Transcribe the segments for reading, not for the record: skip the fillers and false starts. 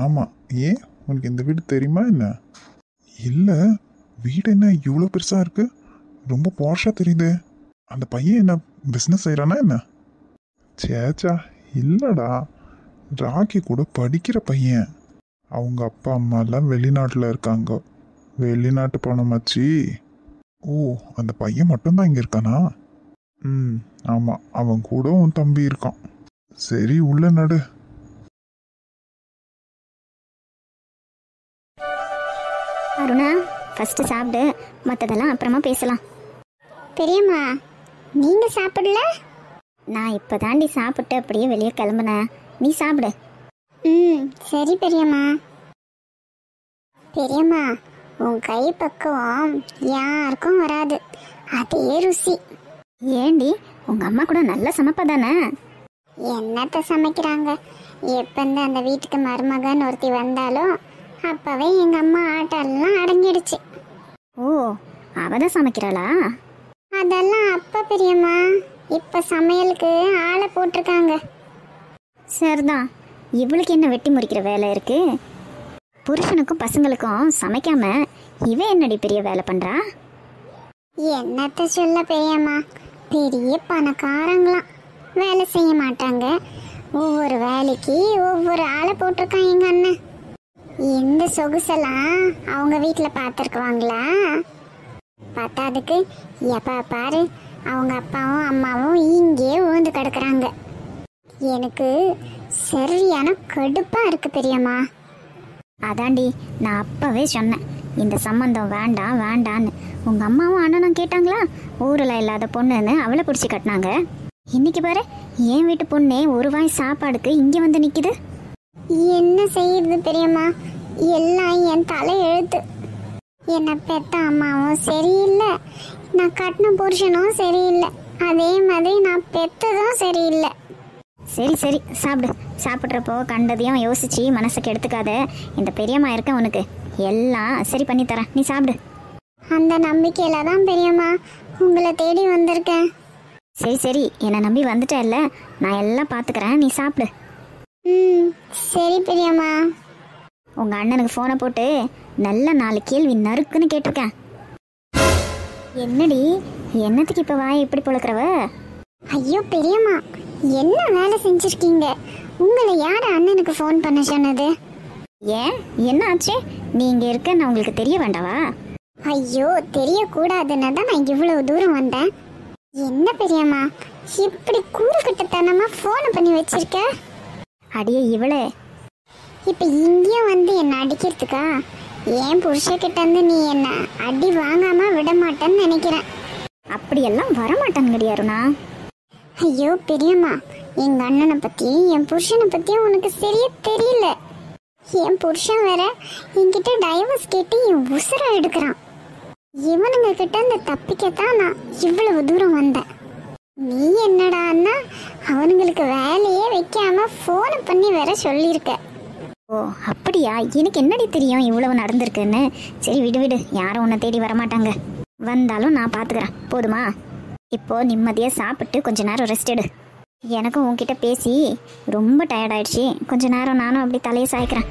ஆமாம். ஏன் உனக்கு இந்த வீடு தெரியுமா என்ன? இல்லை, வீடு என்ன இவ்வளோ பெருசாக இருக்கு? ரொம்ப பாஷாக தெரியுது. அந்த பையன் என்ன பிஸ்னஸ் செய்கிறானா என்ன? சேச்சா, இல்லைடா, ராக்கி கூட படிக்கிற பையன். அவங்க அப்பா அம்மாலாம் வெளிநாட்டில் இருக்காங்க. வெளிநாட்டு பணம் வச்சு. ஓ, அந்த பையன் மட்டும்தான் இங்கே இருக்கானா? ம், ஆமாம், அவன் கூட உன் தம்பி இருக்கான். சரி, உள்ள நடு. அருணா, ஃபஸ்ட்டு சாப்பிடு, மற்றதெல்லாம் அப்புறமா பேசலாம். பெரியம்மா, நீங்கள் சாப்பிடல? நான் இப்போ தாண்டி சாப்பிட்டு அப்படியே வெளியே கிளம்புனேன். நீ சாப்பிடு. ம், சரி பெரியம்மா. பெரியம்மா, உன் கை பக்குவம் யாருக்கும் வராது. அதே ருசி. ஏண்டி, உங்கள் அம்மா கூட நல்லா சமைப்பா தானே? என்னத்தை சமைக்கிறாங்க? எப்போ அந்த வீட்டுக்கு மருமகன் ஒருத்தி வந்தாலும் அப்பவே எங்க அம்மா ஆட்டெல்லாம் அடங்கிடுச்சு. ஓ, அவதான் சமைக்கிறாளா? அதெல்லாம் அப்ப பெரியம்மா. இப்ப சமையலுக்கு ஆளை போட்டிருக்காங்க. சரிதான். இவளுக்கு என்ன வெட்டி முறிக்கிற வேலை இருக்கு? புருஷனுக்கும் பசங்களுக்கும் சமைக்காம இவ என்னடி பெரிய வேலை பண்றா? என்னத்த சொல்ல பெரியம்மா, பெரிய பணக்காரங்களாம், வேலை செய்ய மாட்டாங்க. ஒவ்வொரு வேலைக்கு ஒவ்வொரு ஆளை போட்டிருக்கான் எங்க அண்ணன். இந்த சொகுசெல்லாம் அவங்க வீட்டில் பார்த்துருக்குவாங்களா? பத்தாதுக்கு எப்போ பாரு அவங்க அப்பாவும் அம்மாவும் இங்கே உழுந்து கிடக்குறாங்க. எனக்கு சரியான கடுப்பாக இருக்கு பெரியம்மா. அதாண்டி நான் அப்பவே சொன்னேன், இந்த சம்மந்தம் வேண்டாம் வேண்டான்னு. உங்கள் அம்மாவும் அண்ணனும் கேட்டாங்களா? ஊரில் இல்லாத பொண்ணுன்னு அவளை பிடிச்சி கட்டினாங்க. இன்னைக்கு பாரு, என் வீட்டு பொண்ணே ஒரு வாய் சாப்பாடுக்கு இங்கே வந்து நிற்கிது. என்ன செய்யுது பெரியம்மா, எல்லாம் என் தலை எழுத்து. என்னை பெத்த அம்மாவும் சரியில்லை, நான் கட்டின புருஷனும் சரியில்லை, அதே மாதிரி நான் பெத்ததும் சரியில்லை. சரி சரி, சாப்பிடு. சாப்பிட்றப்போ கண்டதையும் யோசிச்சு மனசுக்கு எடுத்துக்காத. இந்த பெரியம்மா இருக்க உனக்கு எல்லாம் சரி பண்ணி தரேன், நீ சாப்பிடு. அந்த நம்பிக்கையில தான் பெரியம்மா உங்களை தேடி வந்திருக்கேன். சரி சரி, என்னை நம்பி வந்துட்டேல்ல, நான் எல்லாம் பார்த்துக்கிறேன், நீ சாப்பிடு. ம், சரி பெரியம்மா. உங்கள் அண்ணனுக்கு ஃபோனை போட்டு நல்ல 4 கேள்வி நறுக்குன்னு கேட்டிருக்கேன். என்னடி, என்னத்துக்கு இப்போ வாயை இப்படி பொழக்கிறவ? ஐயோ பெரியம்மா, என்ன வேலை செஞ்சுருக்கீங்க? உங்களை யார் அண்ணனுக்கு ஃபோன் பண்ண சொன்னது? ஏன், என்ன ஆச்சு? நீ இங்கே இருக்க நான் உங்களுக்கு தெரிய வேண்டாவா? ஐயோ, தெரியக்கூடாதுன்னு தான் நான் இவ்வளவு தூரம் வந்தேன். என்ன பெரியம்மா, இப்படி கூறுகிட்டத்தனமாக ஃபோனை பண்ணி வச்சிருக்க? அடியே இவளே, இப்போ இங்கேயும் வந்து என்னை அடிக்கிறதுக்கா? ஏன் புருஷக்கிட்ட இருந்து நீ என்ன அடி வாங்காம விட மாட்டேன்னு நினைக்கிறேன். அப்படியெல்லாம் வரமாட்டேன்னு அருணா. ஐயோ பெரியம்மா, எங்க அண்ணனை பத்தியும் என் புருஷனை பத்தியும் உனக்கு சரியா தெரியல. என் புருஷன் வேற என்கிட்ட டைவர்ஸ் கேட்டு என் உசுரை எடுக்கிறான். இவனுங்க கிட்ட இருந்து தப்பிக்கத்தான் நான் இவ்வளவு தூரம் வந்தேன். நீ என்னடா அண்ணா, அவனுங்களுக்கு வேலையே வைக்காம ஃபோனை பண்ணி வேற சொல்லியிருக்க. ஓ அப்படியா? எனக்கு என்னடி தெரியும் இவ்வளவு நடந்திருக்குன்னு. சரி விடு விடு, யாரும் உன்னை தேடி வரமாட்டாங்க. வந்தாலும் நான் பார்த்துக்கிறேன், போதுமா? இப்போ நிம்மதியாக சாப்பிட்டு கொஞ்ச நேரம் ரெஸ்ட் எடு. எனக்கும் உன்கிட்ட பேசி ரொம்ப டயர்டாயிடுச்சு. கொஞ்ச நேரம் நானும் அப்படி தலையை சாய்க்கிறேன்.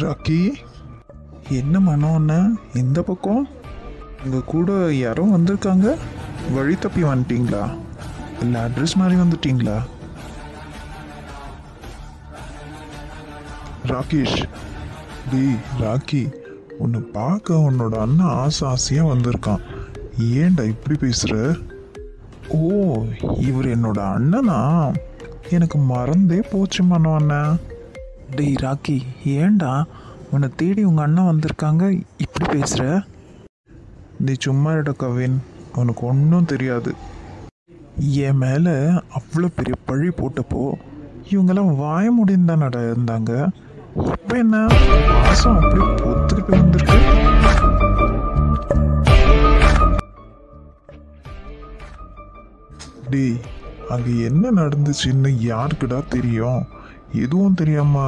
ராக்கி, என்ன மனோன்னு இந்த பக்கம்? உங்கள் கூட யாரோ வந்திருக்காங்க. வழி தப்பி வந்துட்டீங்களா? இல்லை அட்ரஸ் மாதிரி வந்துட்டீங்களா? ராகேஷ், டேய் ராக்கி, உன்னை பார்க்க உன்னோட அண்ணன் ஆசையாக வந்திருக்கான். ஏன்டா இப்படி பேசுகிற? ஓ, இவர் என்னோட அண்ணனா? எனக்கு மறந்தே போச்சு மனோ அண்ணன். டேய் ராக்கி, ஏண்டா உன்னை தேடி உங்கள் அண்ணன் வந்திருக்காங்க இப்படி பேசுகிற? நீ சும்மா இட கவின், உனக்கு ஒன்றும் தெரியாது. என் மேலே அவ்வளோ பெரிய பழி போட்டப்போ இவங்கெல்லாம் வாய முடியும் தானடா இருந்தாங்க. இப்போ என்ன பாசம் அப்படி பொத்துக்கிட்டு வந்திருக்கு. டேய், அங்கே என்ன நடந்துச்சுன்னு யாருக்குடா தெரியும்? எதுவும் தெரியாம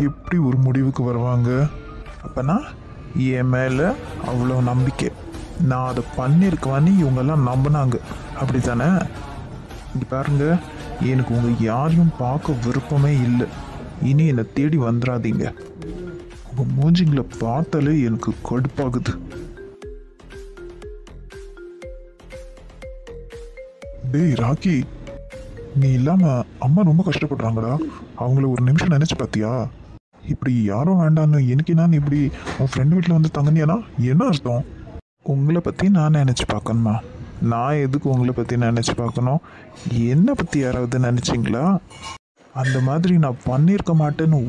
எப்படி ஒரு முடிவுக்கு வருவாங்க? அப்பனா என் மேலே அவ்வளோ நம்பிக்கை. நான் அதை பண்ணியிருக்கவான்னு இவங்கெல்லாம் நம்பினாங்க அப்படி தானே? இங்கே பாருங்க, எனக்கு உங்கள் யாரையும் பார்க்க விருப்பமே இல்லை. இனி என்னை தேடி வந்துடாதீங்க. உங்கள் மூஞ்சிங்களை பார்த்தாலே எனக்கு கடுப்பாகுது. டேய் ராக்கி, நீ இல்லாம அம்மா ரொம்ப கஷ்டப்படுறாங்கடா. அவங்கள ஒரு நிமிஷம் நினைச்சு பார்த்தியா? இப்படி யாரும் வேண்டான்னு எனக்கு நான் இப்படி உன் ஃப்ரெண்டு வீட்டில் வந்து தங்கினியானா என்ன அர்த்தம்? உங்களை பற்றி நான் நினச்சி பார்க்கணுமா? நான் எதுக்கு உங்களை பற்றி நினச்சி பார்க்கணும்? என்னை பற்றி யாராவது நினச்சிங்களா? அந்த மாதிரி நான் பண்ணியிருக்க மாட்டேன்னு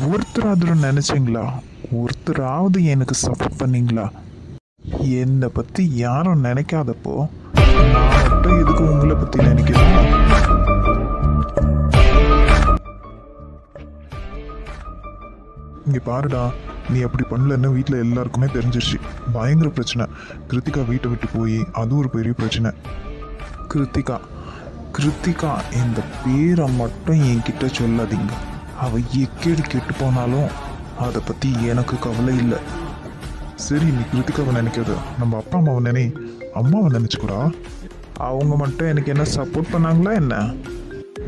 ஒருத்தராவது நினச்சிங்களா? ஒருத்தராவது எனக்கு சப்போர்ட் பண்ணீங்களா? என்னை பற்றி யாரும் நினைக்காதப்போ நான் மட்டும் எதுக்கு உங்களை பற்றி நினைக்கிறேன்? இங்க பாருடா, நீ அப்படி பண்ணலன்னு வீட்டில் எல்லாருக்குமே தெரிஞ்சிருச்சு. பயங்கர பிரச்சனை. கிருத்திகா வீட்டை விட்டு போய் அது ஒரு பெரிய பிரச்சனை. கிருத்திகா இந்த பேரை மட்டும் என்கிட்ட சொல்லாதீங்க. அவள் எக்கேடு கெட்டு போனாலும் அதை பற்றி எனக்கு கவலை இல்லை. சரி, நீ கிருத்திகாவை நினைக்காத, நம்ம அப்பா அம்மாவை நினை. அம்மாவை நினைச்சுக்கூடா. அவங்க மட்டும் எனக்கு என்ன சப்போர்ட் பண்ணாங்களா என்ன?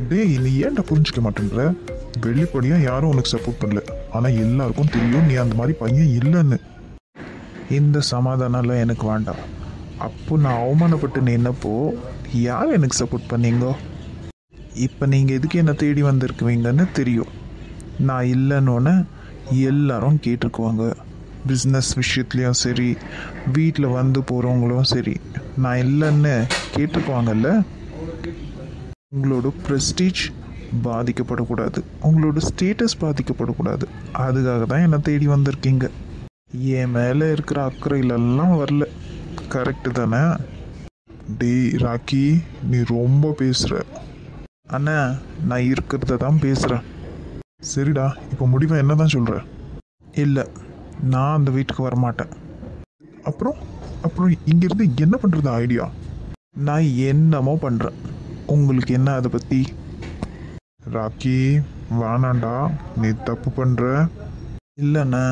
டேய், நீ ஏன்டா புரிஞ்சுக்க மாட்டேன்ற? வெளிப்படையா யாரும் உனக்கு சப்போர்ட் பண்ணல, ஆனா எல்லாருக்கும் தெரியும் நீ அந்த மாதிரி பையன் இல்லைன்னு. இந்த சமாதானம்லாம் எனக்கு வேண்டாம். அப்போ நான் அவமானப்பட்டு நின்னப்போ யார் எனக்கு சப்போர்ட் பண்ணீங்க? இப்போ நீங்கள் எதுக்கு என்னை தேடி வந்திருக்குவீங்கன்னு தெரியும். நான் இல்லைன்னொன்னே எல்லாரும் கேட்டிருக்குவாங்க. பிஸ்னஸ் விஷயத்துலையும் சரி, வீட்டில் வந்து போகிறவங்களும் சரி, நான் இல்லைன்னு கேட்டிருக்குவாங்கல்ல. உங்களோட ப்ரெஸ்டீஜ் பாதிக்கப்படக்கூடாது, உங்களோட ஸ்டேட்டஸ் பாதிக்கப்படக்கூடாது. அதுக்காக தான் என்னை தேடி வந்திருக்கீங்க. என் மேலே இருக்கிற அக்கறையிலெல்லாம் வரல. கரெக்டு தானே? டேய் ராக்கி, நீ ரொம்ப பேசுற. அண்ணா, நான் இருக்கிறத தான் பேசுகிறேன். சரிடா, இப்போ முடிவை என்ன தான் சொல்ற? இல்லை, நான் அந்த வீட்டுக்கு வரமாட்டேன். அப்புறம் அப்புறம் இங்கிருந்து என்ன பண்றது ஐடியா? நான் என்னமோ பண்ணுறேன். உங்களுக்கு என்ன அதை பற்றி? ராக்கி, வேணாண்டா, நீ தப்பு பண்ற. இல்லைண்ணா,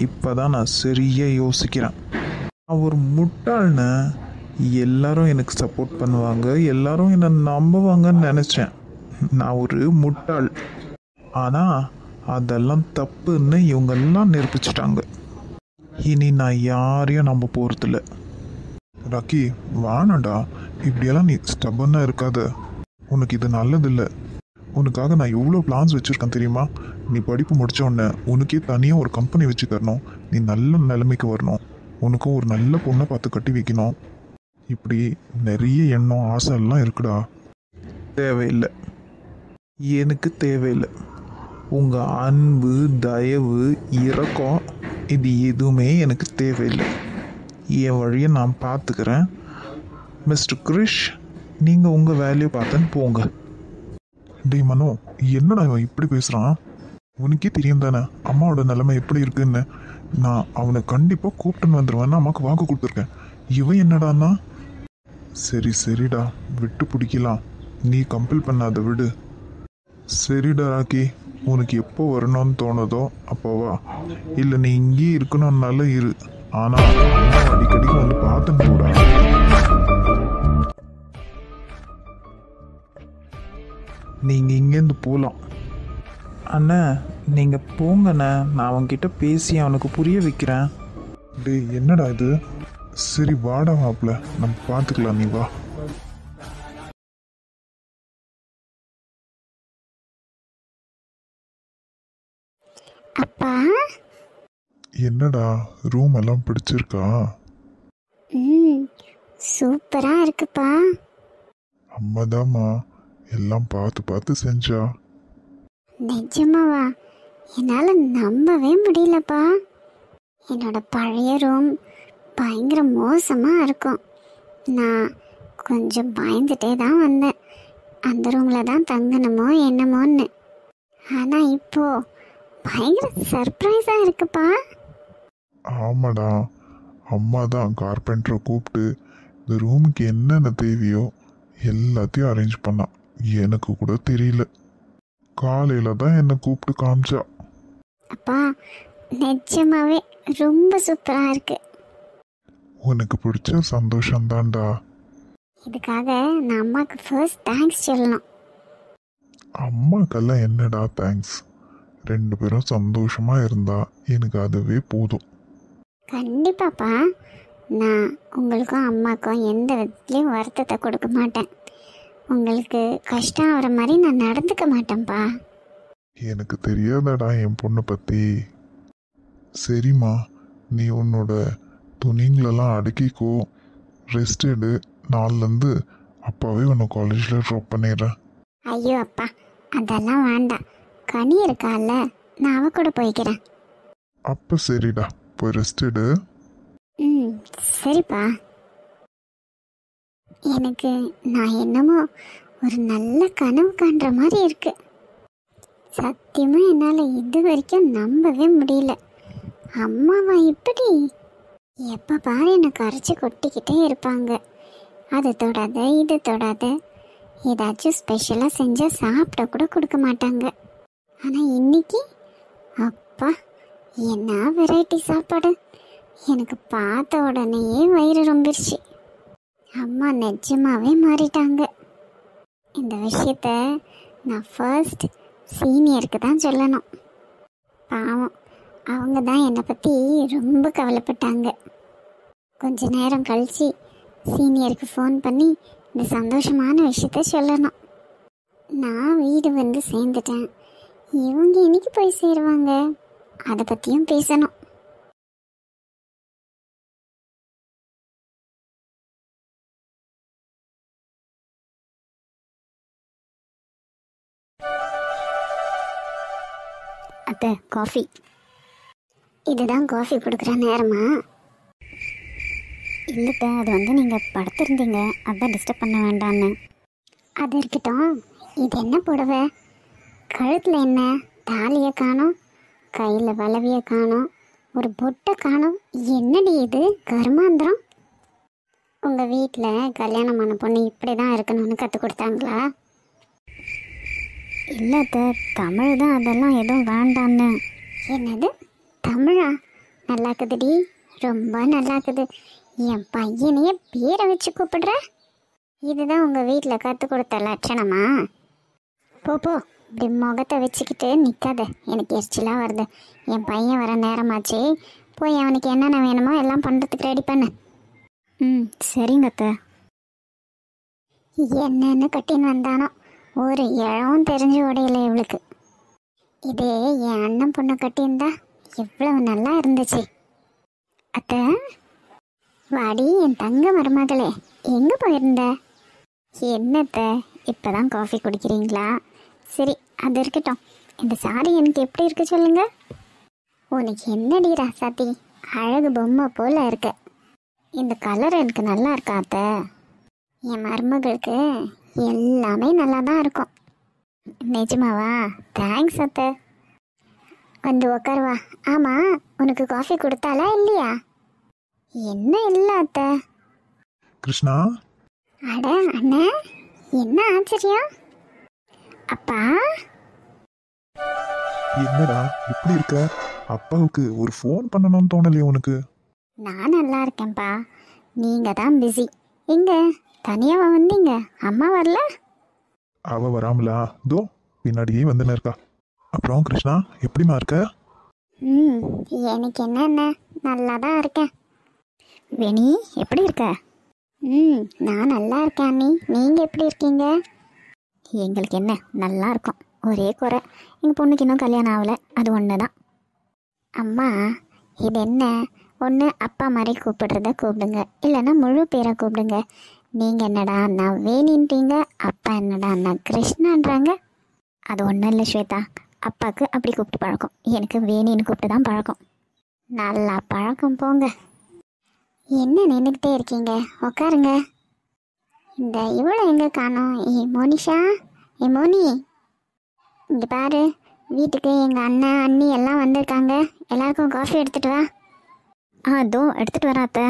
இப்போ தான் நான் சரியாக யோசிக்கிறேன். நான் ஒரு முட்டாள்னு எல்லாரும் எனக்கு சப்போர்ட் பண்ணுவாங்க, எல்லாரும் என்னை நம்புவாங்கன்னு நினச்சேன். நான் ஒரு முட்டாள். ஆனால் அதெல்லாம் தப்புன்னு இவங்கெல்லாம் நிரூபிச்சிட்டாங்க. இனி நான் யாரையும் நம்ப போகிறதில்ல. ராக்கி, வேணாண்டா, இப்படியெல்லாம் நீ ஸ்டபன்னாக இருக்காத. உனக்கு இது நல்லதில்லை. உனக்காக நான் எவ்வளோ பிளான்ஸ் வச்சுருக்கேன் தெரியுமா? நீ படிப்பு முடிச்ச உடனே உனக்கே தனியாக ஒரு கம்பெனி வச்சு தரணும். நீ நல்ல நிலைமைக்கு வரணும். உனக்கும் ஒரு நல்ல பொண்ணை பார்த்து கட்டி வைக்கணும். இப்படி நிறைய எண்ணம் ஆசை எல்லாம் இருக்குடா. தேவையில்லை, எனக்கு தேவையில்லை. உங்கள் அன்பு, தயவு, இரக்கம் இது எதுவுமே எனக்கு தேவையில்லை. என் வழியை நான் பார்த்துக்கிறேன். மிஸ்டர் கிரிஷ், நீங்கள் உங்கள் வேலையை பார்த்துன்னு போங்க. டேய் மனோ, என்னடா இவன் இப்படி பேசுகிறான்? உனக்கே தெரியும் தானே அம்மாவோட நிலைமை எப்படி இருக்குன்னு. நான் அவனை கண்டிப்பாக கூப்பிட்டுன்னு வந்துடுவேன்னு அம்மாவுக்கு வாக்கு கொடுத்துருக்கேன். இவன் என்னடான்னா? சரி சரிடா, விட்டு பிடிக்கலாம். நீ கம்பல் பண்ணாத, விடு. சரிடா ராக்கி, உனக்கு எப்போ வரணும்னு தோணுதோ அப்போவா. இல்லை நீ இங்கேயே இருக்கணும்னால இரு. ஆனால் அம்மா அடிக்கடிக்கு வந்து பார்த்துன்னு போடா. நீங்கள் இங்கேருந்து போகலாம். அண்ணா, நீங்கள் போங்கண்ணே, நான் அவன்கிட்ட பேசி அவனுக்கு புரிய வைக்கிறேன். டேய், என்னடா இது? சரி வாடா மாப்பிள்ள, நம்ம பார்த்துக்கலாம், நீ வா. அப்பா. என்னடா, ரூம் எல்லாம் பிடிச்சிருக்கா? சூப்பரா இருக்குப்பா. அம்மாதாம்மா எல்லாம் பார்த்து பார்த்து செஞ்சா. நிஜமாவா? என்னால் நம்பவே முடியலப்பா. என்னோட பழைய ரூம் பயங்கர மோசமாக இருக்கும். நான் கொஞ்சம் பயந்துட்டே தான் வந்தேன், அந்த ரூமில் தான் தங்கணுமோ என்னமோன்னு. ஆனால் இப்போ பயங்கர சர்ப்ரைஸாக இருக்குப்பா. ஆமாடா, அம்மா தான் கார்பெண்டரை கூப்பிட்டு இந்த ரூமுக்கு என்னென்ன தேவையோ எல்லாத்தையும் அரேஞ்ச் பண்ணான். எனக்கு கூட தெரியல. காலையில தான் என்னை கூப்பிட்டு காமிச்சா. அப்பா, நிஜமாவே ரொம்ப சூப்பராக இருக்கு. உனக்கு பிடிச்ச சந்தோஷம்தான்டா. இதுக்காக நான் அம்மாவுக்கு ஃபர்ஸ்ட் தேங்க்ஸ் சொல்லணும். அம்மாக்கெல்லாம் என்னடா தேங்க்ஸ்? 2 பேரும் சந்தோஷமா இருந்தா எனக்கு அதுவே போதும். கண்டிப்பாப்பா, நான் உங்களுக்கும் அம்மாவுக்கும் எந்த விதத்துலேயும் வருத்தத்தை கொடுக்க மாட்டேன். உங்களுக்கு கஷ்டம் ஆகிற மாதிரி நான் நடந்துக்க மாட்டேன்ப்பா. எனக்கு தெரியாதடா என் பொண்ணை பற்றி. சரிம்மா, நீ உன்னோட துணிங்களெல்லாம் அடுக்கிக்கோ, ரெஸ்ட் எடு. நாள்லேருந்து அப்பாவே உன்னை காலேஜில் ட்ராப் பண்ணிடுறேன். ஐயோ அப்பா, அதெல்லாம் வேண்டாம். கனி இருக்கால, நான் அவ கூட போய்க்கிறேன். அப்போ சரிடா, போய் ரெஸ்ட் எடு. ம், சரிப்பா. எனக்கு நான் என்னமோ ஒரு நல்ல கனவு காண்ற மாதிரி இருக்கு. சத்தியமா என்னால் இது வரைக்கும் நம்பவே முடியல. அம்மாவா இப்படி? எப்போ பாரு என்னை கரைச்சி கொட்டிக்கிட்டே இருப்பாங்க. அது தொடாத, இது தொடாத, ஏதாச்சும் ஸ்பெஷலாக செஞ்சால் சாப்பிட கூட கொடுக்க மாட்டாங்க. ஆனால் இன்னைக்கு அப்பா, என்ன வெரைட்டி சாப்பாடு! எனக்கு பார்த்த உடனேயே வயிறு ரொம்பிருச்சு. அம்மா நிஜமாவே மாறிட்டாங்க. இந்த விஷயத்த நான் ஃபர்ஸ்ட் சீனியருக்கு தான் சொல்லணும். பாவம், அவங்க தான் என்னை பற்றி ரொம்ப கவலைப்பட்டாங்க. கொஞ்ச நேரம் கழித்து சீனியருக்கு ஃபோன் பண்ணி இந்த சந்தோஷமான விஷயத்த சொல்லணும். நான் வீடு வந்து சேர்ந்துட்டேன். இவங்க இன்னைக்கு போய் சேருவாங்க, அதை பற்றியும் பேசணும். அத்தை, காஃபி. இதுதான் காஃபி கொடுக்குற நேரமா? இல்லைத்த, அது வந்து நீங்கள் படுத்திருந்தீங்க, அதான் டிஸ்டர்ப் பண்ண வேண்டான்னு. அது இருக்கட்டும், இது என்ன புடவை? கழுத்தில் என்ன தாலியை காணோம், கையில் வளவியை காணோம், ஒரு பொட்டை காணோம். என்னடி இது கர்மாந்திரம்? உங்கள் வீட்டில் கல்யாணமான பொண்ணு இப்படி தான் இருக்கணும்னு கற்றுக் கொடுத்தாங்களா? இல்லை அத்தை, தமிழ் தான், அதெல்லாம் எதுவும் வேண்டான்னு. என்னது தமிழா? நல்லாக்குதுடி, ரொம்ப நல்லாக்குது. என் பையனையே பேரை வச்சு கூப்பிடுற? இதுதான் உங்கள் வீட்டில் கற்றுக் கொடுத்த லட்சணமா? போ போ, இப்படி முகத்தை வச்சுக்கிட்டு நிற்காத, எனக்கு எரிச்சலாக வருது. என் பையன் வர நேரமாச்சு, போய் அவனுக்கு என்னென்ன வேணுமோ எல்லாம் பண்ணுறதுக்கு ரெடி பண்ணு. ம், சரிங்க அத்தை. என்னன்னு கட்டின்னு வந்தானோ, ஒரு இழவும் தெரிஞ்சு உடையில இவளுக்கு. இதே என் அண்ணன் பொண்ணை கட்டியிருந்தா எவ்வளவு நல்லா இருந்துச்சு. அத்தை, வாடி என் தங்க மருமகளே, எங்கே போயிருந்த? என்னத்த, இப்போதான் காஃபி குடிக்கிறீங்களா? சரி, அது இருக்கட்டும். இந்த சாரி எனக்கு எப்படி இருக்கு சொல்லுங்க. உனக்கு என்னடி ராசாத்தி, அழகு பொம்மை போல இருக்க. இந்த கலர் எனக்கு நல்லா இருக்கா அத்தை? என் மருமகளுக்கு எல்லாமே நல்லா தான் இருக்கும். நிஜமாவா? தேங்க்ஸ் அத்தை. வந்து உக்காருவா. ஆமாம், உனக்கு காஃபி கொடுத்தாளா இல்லையா? என்ன இல்லை அத்தை. கிருஷ்ணா, அட அண்ணா, என்ன ஆச்சரியம்? அப்பா, என்னடா இப்படி இருக்க? அப்பாவுக்கு ஒரு ஃபோன் பண்ணணும்னு தோணலையே உனக்கு? நான் நல்லா இருக்கேன்ப்பா, நீங்கள் தான் பிஸி. எங்க தனியாக வந்தீங்க? அம்மா வரல? அவ வராமலா? தோ பின்னாடியே வந்துன்னு இருக்கா. அப்புறம் கிருஷ்ணா, எப்படிமா இருக்க? ம், எனக்கு என்ன, நல்லா தான் இருக்கேன். வேணி, எப்படி இருக்க? ம், நான் நல்லா இருக்கேன் அண்ணி. நீங்கள் எப்படி இருக்கீங்க? எங்களுக்கு என்ன, நல்லா இருக்கோம். ஒரே குறை, எங்கள் பொண்ணுக்கு இன்னும் கல்யாணம் ஆகலை, அது ஒன்று தான். அம்மா, இது என்ன, ஒன்று அப்பா மாதிரி கூப்பிடுறத கூப்பிடுங்க, இல்லைன்னா முழு பேரை கூப்பிடுங்க. நீங்கள் என்னடா நான் வேணின்றீங்க, அப்பா என்னடா நான் கிருஷ்ணான்றாங்க. அது ஒன்றும் இல்லை ஸ்வேதா, அப்பாவுக்கு அப்படி கூப்பிட்டு பழக்கம், எனக்கு வேணின்னு கூப்பிட்டு தான் பழக்கம். நல்லா பழக்கம் போங்க. என்ன நின்றுக்கிட்டே இருக்கீங்க? உட்காருங்க. இந்த இவ்வளோ எங்கே காணோம்? மோனிஷா, மோனி, இங்கே பாரு, வீட்டுக்கு எங்கள் அண்ணன் அண்ணி எல்லாம் வந்திருக்காங்க. எல்லாருக்கும் காஃபி எடுத்துகிட்டு வா. அதோ எடுத்துகிட்டு வராத்த.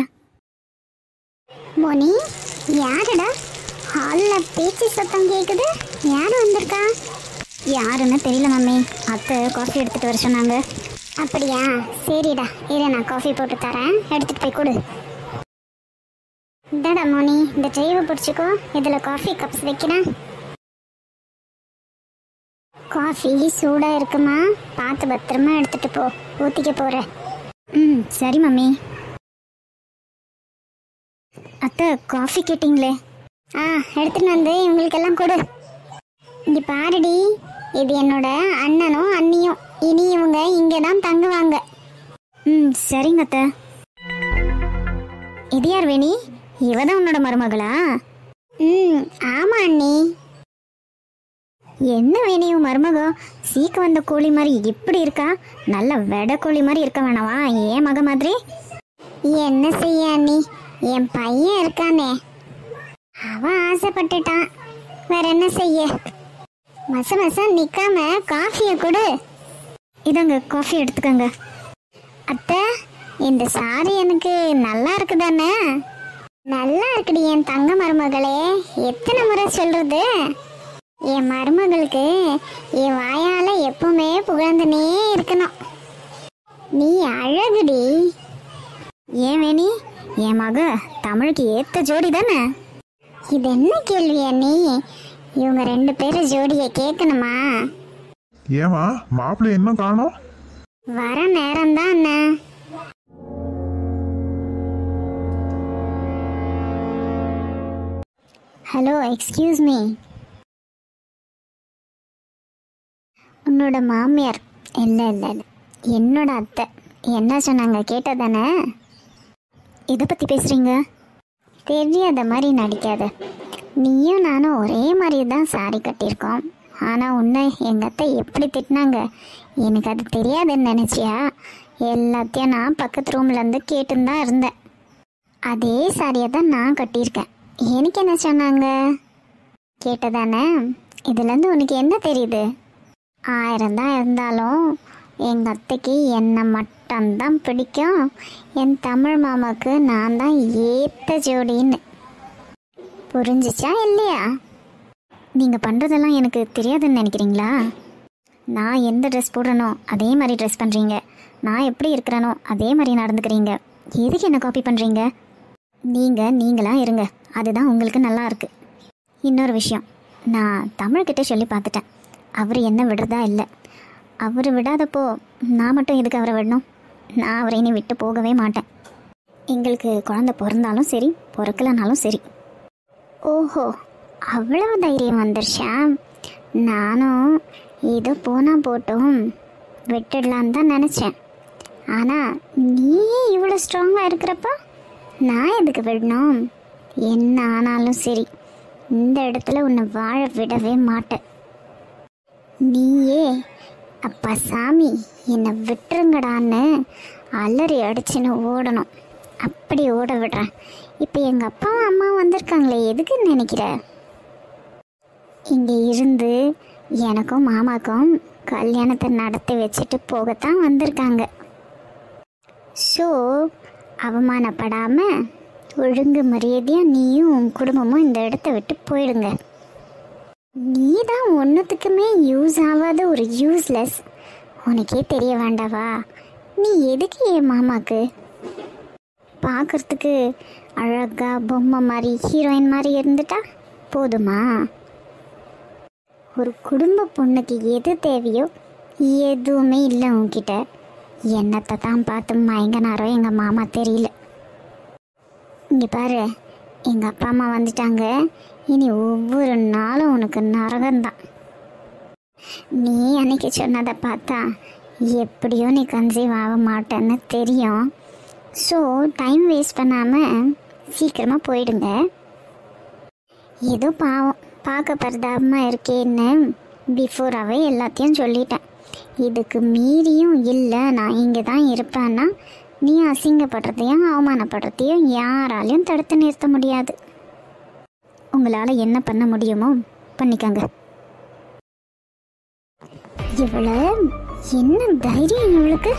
மோனி, யாருடா? ஹாலில் பேச்சு சத்தம் கேட்குது. யார் வந்திருக்கா? யாருன்னு தெரியல மம்மி, அத்தை காஃபி எடுத்துகிட்டு வர சொன்னாங்க. அப்படியா? சரிடா, இதை நான் காஃபி போட்டு தரேன், எடுத்துகிட்டு போய் கொடு. இந்தடா மோனி, இந்த ட்ரைவை பிடிச்சிக்கோ. இதில் காஃபி கப்ஸ் வைக்கிறேன். காஃபி சூடாக இருக்குமா, பார்த்து பத்திரமா எடுத்துகிட்டு போ. ஊற்றிக்க போகிறேன். சரி மம்மி. அத்தை, காஃபி கேட்டிங்களே? எடுத்துட்டு வந்து இவங்களுக்கெல்லாம் கொடு. இங்கே பாருடி, இது என்னோட அண்ணனும் அண்ணியும். இனி இவங்க இங்கே தான் தங்குவாங்க. சரிங்க அத்தை. இது யார் வேணி? இவ தான் உன்னோட மருமகளா? ஆமா அண்ணி. என்ன வேணி, உன் மருமக சீக்க வந்த கோழி மாதிரி இப்படி இருக்கா? நல்ல வெடை கோழி மாதிரி இருக்க வேணாவா? ஏன் மக மாதிரி? என்ன செய்ய அண்ணி, என் பையன் இருக்கானே, அவன் ஆசைப்பட்டுட்டான். வேற என்ன செய்ய? மச நிக்காம காஃபியை கொடு. இதங்க காஃபி எடுத்துக்கங்க. அத்தை, இந்த சாரி எனக்கு நல்லா இருக்குதானே? நல்லா இருக்குடி என் தங்க மருமகளே. எத்தனை முறை சொல்றது? என் மருமகளுக்கு என் வாயால எப்பவுமே புகழ்ந்துனே இருக்கணும். நீ அழகுடி. ஏன் வேணி, என் மக தமிழுக்கு ஏத்த ஜோடி தானே? இது என்ன கேள்வி அண்ணி? இவங்க 2 பேரும் ஜோடியை கேட்கணுமா? ஏமா மாப்பிள்ளை என்ன காணோம்? வர நேரம்தான் அண்ணா. Hello, excuse me. உன்னோட மாமியார்? இல்லை இல்லை இல்லை, என்னோட அத்தை. என்ன சொன்னாங்க கேட்டதானே? இதை பற்றி பேசுகிறீங்க? தெரியாத மாதிரி நடிக்காத. நீயும் நானும் ஒரே மாதிரி தான் சாரி கட்டியிருக்கோம். ஆனால் உன்னை எங்கள் அத்தை எப்படி திட்டினாங்க எனக்கு அது தெரியாதுன்னு நினச்சியா? எல்லாத்தையும் நான் பக்கத்து ரூம்லேருந்து கேட்டுன்னு தான் இருந்தேன். அதே சாரியை தான் நான் கட்டியிருக்கேன். எனக்கு என்ன சொன்னாங்க கேட்டதானே? இதுலேருந்து உனக்கு என்ன தெரியுது? 1000 தான் இருந்தாலும் எங்கள் அத்தைக்கு என்னை மட்டும்தான் பிடிக்கும். என் தமிழ் மாமாவுக்கு நான் தான் ஏற்ற ஜோடின்னு. புரிஞ்சிச்சா இல்லையா? நீங்கள் பண்ணுறதெல்லாம் எனக்கு தெரியாதுன்னு நினைக்கிறீங்களா? நான் எந்த ட்ரெஸ் போடுறனோ அதே மாதிரி ட்ரெஸ் பண்ணுறீங்க. நான் எப்படி இருக்கிறேனோ அதே மாதிரி நடந்துக்கிறீங்க. எதுக்கு என்ன காப்பி பண்ணுறீங்க? நீங்களாக இருங்க, அதுதான் உங்களுக்கு நல்லா இருக்குது. இன்னொரு விஷயம், நான் தமிழ்கிட்ட சொல்லி பார்த்துட்டேன். அவர் என்ன விடுறதா இல்லை. அவர் விடாதப்போ நான் மட்டும் எதுக்கு அவரை விடணும்? நான் அவரை இனி விட்டு போகவே மாட்டேன். எங்களுக்கு குழந்தை பிறந்தாலும் சரி, பிறக்கலனாலும் சரி. ஓஹோ, அவ்வளவு தைரியம் வந்துருச்சா? நானும் ஏதோ போனால் போட்டும் விட்டுடலான்னு தான் நினச்சேன். ஆனால் நீயே இவ்வளோ ஸ்ட்ராங்காக இருக்கிறப்ப நான் எதுக்கு விடணும்? என்ன ஆனாலும் சரி, இந்த இடத்துல உன்னை வாழ விடவே மாட்டேன். நீயே அப்பா சாமி என்னை விட்டுருங்கடான்னு அலறி அடிச்சுன்னு ஓடணும். அப்படி ஓட விடுறேன். இப்போ எங்கள் அப்பாவும் அம்மாவும் வந்திருக்காங்களே, எதுக்குன்னு நினைக்கிற? இங்கே இருந்து எனக்கும் மாமாக்கும் கல்யாணத்தை நடத்தி வச்சுட்டு போகத்தான் வந்திருக்காங்க. ஸோ அவமானப்படாமல் ஒழுங்கு மரியாதையாக நீயும் உன் குடும்பமும் இந்த இடத்த விட்டு போயிடுங்க. நீ தான் ஒன்றுத்துக்குமே யூஸ் ஆகாத ஒரு யூஸ்லெஸ். உனக்கே தெரிய வேண்டாவா? நீ எதுக்கு என் மாமாக்கு? பார்க்குறதுக்கு அழகாக பொம்மை மாதிரி ஹீரோயின் மாதிரி இருந்துட்டா போதுமா? ஒரு குடும்ப பொண்ணுக்கு எது தேவையோ எதுவுமே இல்லை உன்கிட்ட. என்னத்தை தான் பார்த்து மயங்கினாரோ எங்கள் மாமா தெரியல. இங்கே பாரு, எங்கள் அப்பா அம்மா வந்துட்டாங்க. இனி ஒவ்வொரு நாளும் உனக்கு நரகம்தான். நீ அன்னைக்கு சொன்னதை பார்த்தா எப்படியோ நீ கன்சீவ் ஆக மாட்டேன்னு தெரியும். ஸோ டைம் வேஸ்ட் பண்ணாமல் சீக்கிரமாக போயிடுங்க. ஏதோ பாவம் பார்க்க பரிதாபமாக இருக்கேன்னு பிஃபோராகவே எல்லாத்தையும் சொல்லிட்டேன். இதுக்கு மீறியும் இல்லை நான் இங்கே தான் இருப்பேன்னா நீ அசிங்கப்படுறதையும் அவமானப்படுறதையும் யாராலையும் தடுத்து நிறுத்த முடியாது. உங்களால் என்ன பண்ண முடியுமோ பண்ணிக்கங்க. இவ்வளோ என்ன தைரியம் இவளுக்கு?